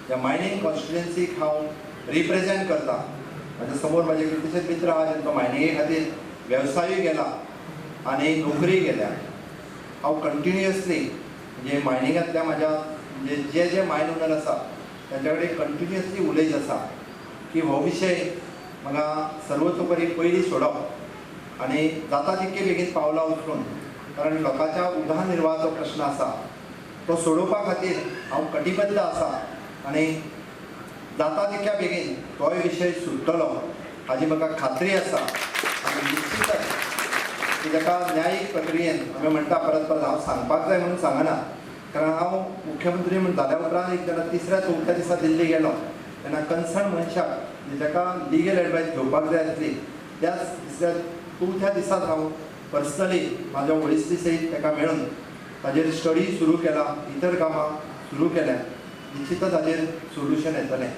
ह्या मायनिंग कॉन्स्टिट्युएन्सीक हांव रिप्रेझेंट करता. म्हाज्या समोर म्हजे कितलेशेच मित्र आहा जेंचो मायनिंगे खातीर वेवसायूय गेला आनी नोकरी गेल्या. हांव कंटिन्युअसली म्हणजे मायनिंगांतल्या म्हाज्या म्हणजे जे मायन ओनर आसा तांचे कडेन कंटिन्युअसली उलयत आसा की हो विशय म्हाका सर्वतोपरी पयलीं सोडप आनी जाता तितके बेगीन पावलां उचलून, कारण लोकांच्या उदरनिर्वाहाचो प्रश्न आसा तो सोडोवपा खातीर हांव कटिबद्ध आसा आनी जाता तितक्या बेगीन तोय विशय सुट्टलो हाजी म्हाका खात्री आसा. आनी निश्चितच की ताका न्यायीक प्रक्रियेन आमी म्हणटा परत परत हांव सांगपाक जाय म्हणून सांगना, कारण हांव मुख्यमंत्री म्हणून जाल्या उपरांत एक जेन्ना तिसऱ्या चवथ्या दिसा दिल्ली गेलो तेन्ना कन्सर्न मनशाक जाका लिगल एडवायस घेवपाक जाय आसली त्याच तिसऱ्या चवथ्या दिसाक हांव पर्सनली म्हाज्या वरिश्ठी सयत ताका मेळून ताजेर स्टडी सुरू केला, इतर कामां सुरू केल्या. निश्चितच हाजेर सोल्युशन येतलें.